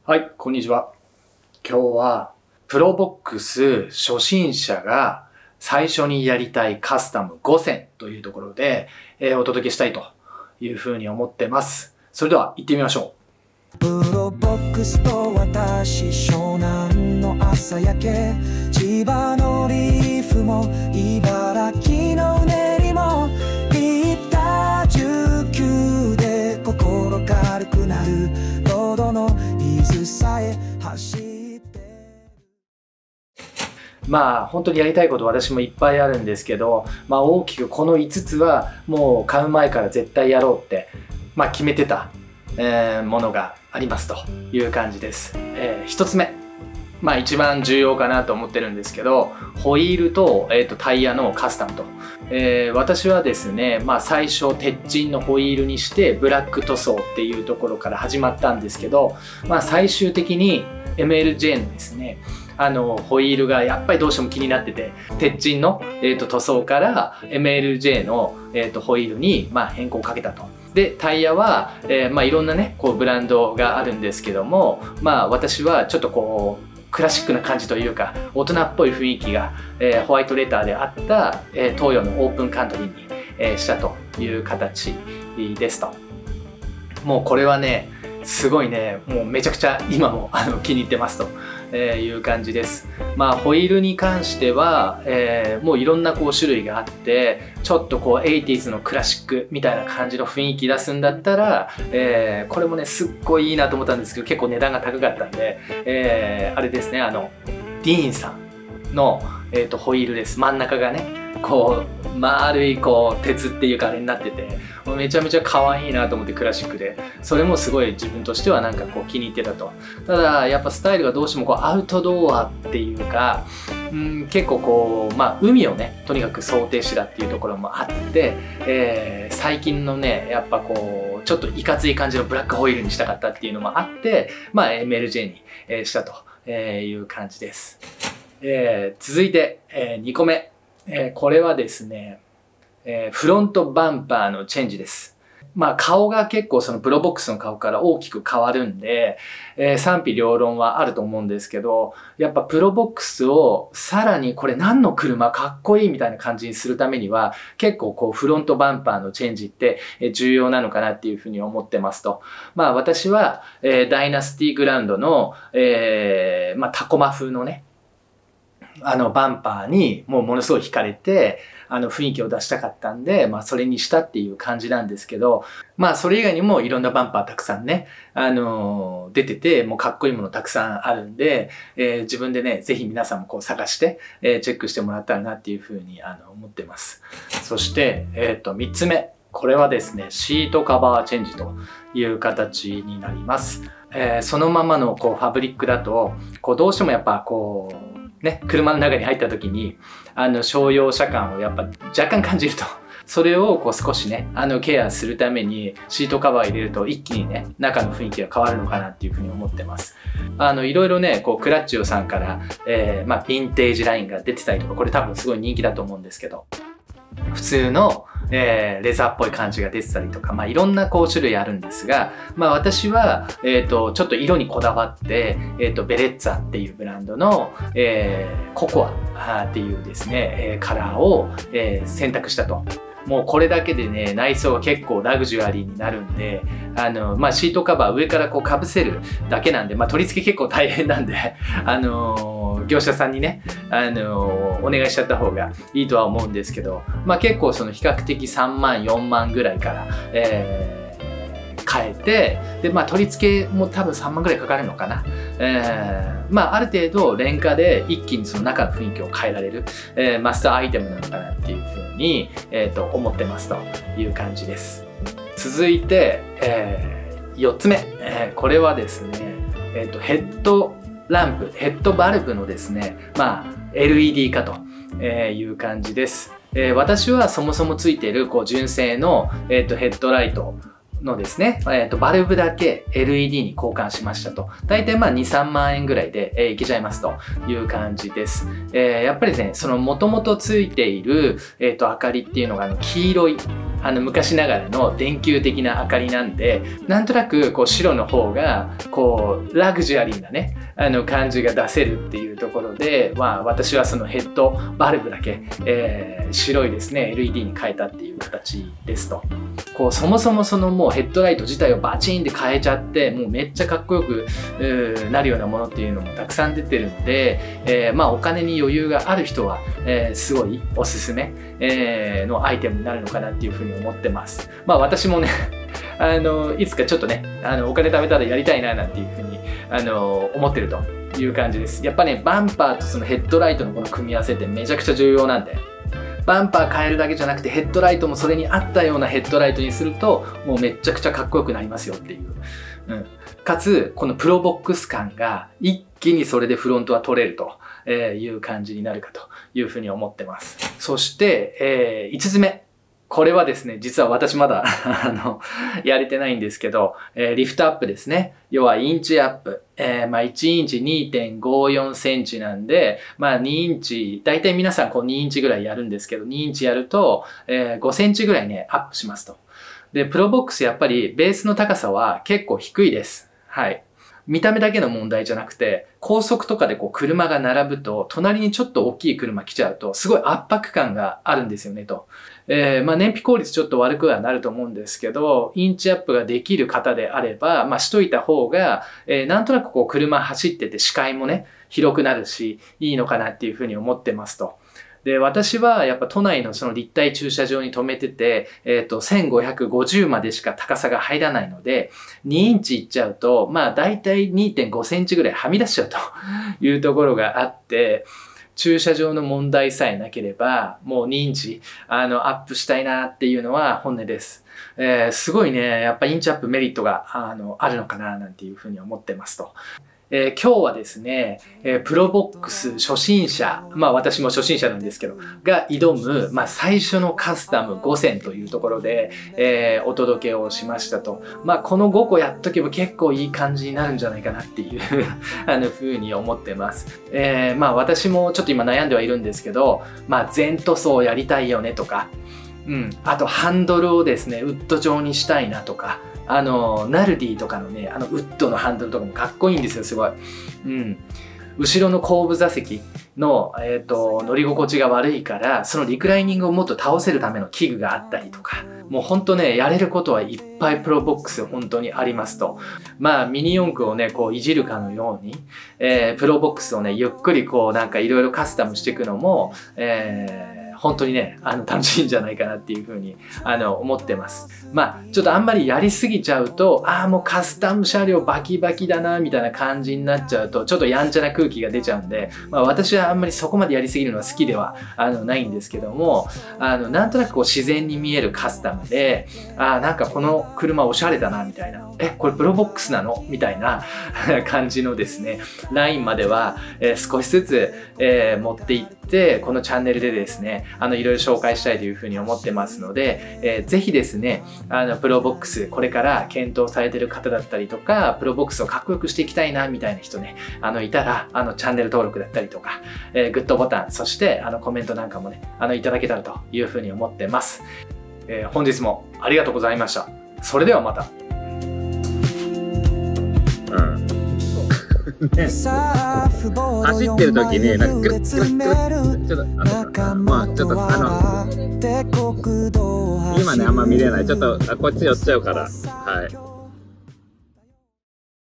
はい、こんにちは。今日は、プロボックス初心者が最初にやりたいカスタム5選というところで、お届けしたいというふうに思ってます。それでは行ってみましょう。プロボックスと私、湘南の朝焼け、千葉のリーフも茨城のうねりも、いった19で心軽くなるロードの水さえ走ってまあ本当にやりたいこと私もいっぱいあるんですけど、大きくこの5つはもう買う前から絶対やろうって、決めてた、ものがありますという感じです。1つ目。一番重要かなと思ってるんですけど、ホイールと、タイヤのカスタムと。私はですね、最初、鉄筋のホイールにして、ブラック塗装っていうところから始まったんですけど、最終的に MLJ のですね、ホイールがやっぱりどうしても気になってて、鉄筋の、塗装から MLJ の、ホイールに、変更をかけたと。で、タイヤは、いろんなね、こうブランドがあるんですけども、私はちょっとこう、クラシックな感じというか、大人っぽい雰囲気が、ホワイトレターであった、東洋のオープンカントリーに、したという形ですと。もうこれはね、すごいね、もうめちゃくちゃ今も気に入ってますという感じです。ホイールに関しては、もういろんなこう種類があって、ちょっとこう 80s のクラシックみたいな感じの雰囲気出すんだったら、これもね、すっごいいいなと思ったんですけど、結構値段が高かったんで、あれですね、ディーンさんの、ホイールです。真ん中がね、こう、丸いこう、鉄っていうかあれになってて、めちゃめちゃ可愛いなと思ってクラシックで、それもすごい自分としてはなんかこう気に入ってたと。ただ、やっぱスタイルがどうしてもこうアウトドアっていうか、結構こう、海をね、とにかく想定してたっていうところもあって、最近のね、やっぱこう、ちょっといかつい感じのブラックホイールにしたかったっていうのもあって、MLJ にしたという感じです。続いて、2個目。これはですね、フロントバンパーのチェンジです。顔が結構そのプロボックスの顔から大きく変わるんで、賛否両論はあると思うんですけど、やっぱプロボックスをさらにこれ何の車かっこいいみたいな感じにするためには、結構こうフロントバンパーのチェンジって重要なのかなっていうふうに思ってますと。私は、ダイナスティグランドの、タコマ風のね、バンパーにもうものすごい惹かれて、雰囲気を出したかったんで、それにしたっていう感じなんですけど、それ以外にもいろんなバンパーたくさんね、出てて、もうかっこいいものたくさんあるんで、自分でね、ぜひ皆さんもこう探して、チェックしてもらったらなっていうふうに、思ってます。そして、3つ目。これはですね、シートカバーチェンジという形になります。そのままのこうファブリックだと、こうどうしてもやっぱこう、ね、車の中に入った時に、商用車感をやっぱ若干感じると。それをこう少しね、ケアするためにシートカバー入れると一気にね、中の雰囲気が変わるのかなっていうふうに思ってます。いろいろね、こうクラッチオさんから、ヴィンテージラインが出てたりとか、これ多分すごい人気だと思うんですけど、普通の、レザーっぽい感じが出てたりとか、いろんなこう種類あるんですが、私は、ちょっと色にこだわって、ベレッツァっていうブランドの、ココアっていうですね、カラーを、選択したと。もうこれだけでね、内装が結構ラグジュアリーになるんで、シートカバー上からこう被せるだけなんで、取り付け結構大変なんで、業者さんにね、お願いしちゃった方がいいとは思うんですけど、結構その比較的3万、4万ぐらいから、変えて、で、取り付けも多分3万ぐらいかかるのかな。ある程度廉価で一気にその中の雰囲気を変えられる、マスターアイテムなのかなっていうふうに、思ってますという感じです。続いて、4つ目。これはですね、ヘッドランプ、ヘッドバルブのですね、LED 化という感じです。私はそもそもついているこう純正の、ヘッドライトのですね、バルブだけ LED に交換しましたと。だいたい2、3万円ぐらいで、いけちゃいますという感じです。やっぱりですね、その元々ついている、明かりっていうのが黄色い昔ながらの電球的な明かりなんで、なんとなくこう白の方がこうラグジュアリーなね感じが出せるっていうところで、私はそのヘッドバルブだけ、白いですね LED に変えたっていう形ですと。こうそもそもそのもうヘッドライト自体をバチンって変えちゃって、もうめっちゃかっこよくなるようなものっていうのもたくさん出てるので、お金に余裕がある人は、すごいおすすめ、のアイテムになるのかなっていうふうに思ってます。私もねいつかちょっとねお金貯めたらやりたいななんていうふうに思ってるという感じです。やっぱねバンパーとそのヘッドライトのこの組み合わせってめちゃくちゃ重要なんで、バンパー変えるだけじゃなくてヘッドライトもそれに合ったようなヘッドライトにするともうめちゃくちゃかっこよくなりますよっていう、かつこのプロボックス感が一気にそれでフロントは取れるという感じになるかというふうに思ってます。そして、5つ目。これはですね、実は私まだやれてないんですけど、リフトアップですね。要はインチアップ。1インチ 2.54 センチなんで、2インチ、だいたい皆さんこう2インチぐらいやるんですけど、2インチやると、5センチぐらいね、アップしますと。で、プロボックスやっぱりベースの高さは結構低いです。はい。見た目だけの問題じゃなくて、高速とかでこう車が並ぶと、隣にちょっと大きい車来ちゃうと、すごい圧迫感があるんですよねと。燃費効率ちょっと悪くはなると思うんですけど、インチアップができる方であれば、しといた方が、なんとなくこう車走ってて視界もね、広くなるし、いいのかなっていうふうに思ってますと。で、私はやっぱ都内のその立体駐車場に止めてて、1550までしか高さが入らないので、2インチいっちゃうと、だいたい 2.5 センチぐらいはみ出しちゃうというところがあって、駐車場の問題さえなければ、もう2インチ、アップしたいなっていうのは本音です。すごいね、やっぱインチアップメリットが、あるのかななんていうふうに思ってますと。今日はですね、プロボックス初心者、私も初心者なんですけど、が挑む、最初のカスタム5選というところで、お届けをしましたと。この5個やっとけば結構いい感じになるんじゃないかなっていうふうに思ってます。私もちょっと今悩んではいるんですけど、全塗装やりたいよねとか、あとハンドルをですね、ウッド状にしたいなとか、ナルディとかのね、ウッドのハンドルとかもかっこいいんですよ、すごい。後ろの後部座席の、乗り心地が悪いから、そのリクライニングをもっと倒せるための器具があったりとか、もうほんとね、やれることはいっぱいプロボックス本当にありますと。ミニ四駆をね、こういじるかのように、プロボックスをね、ゆっくりこうなんかいろいろカスタムしていくのも、本当にね、楽しいんじゃないかなっていうふうに、思ってます。ちょっとあんまりやりすぎちゃうと、もうカスタム車両バキバキだな、みたいな感じになっちゃうと、ちょっとやんちゃな空気が出ちゃうんで、私はあんまりそこまでやりすぎるのは好きでは、ないんですけども、なんとなくこう自然に見えるカスタムで、なんかこの車おしゃれだな、みたいな。これプロボックスなのみたいな感じのですね、ラインまでは、少しずつ、持っていって、このチャンネルでですね、いろいろ紹介したいというふうに思ってますので、ぜひですね、プロボックス、これから検討されている方だったりとか、プロボックスをかっこよくしていきたいな、みたいな人ね、いたら、チャンネル登録だったりとか、グッドボタン、そして、コメントなんかもね、いただけたらというふうに思ってます。本日もありがとうございました。それではまた。走ってる時になんかグッグッグッちょっと今ねあんま見れない、ちょっとこっち寄っちゃうから、はい。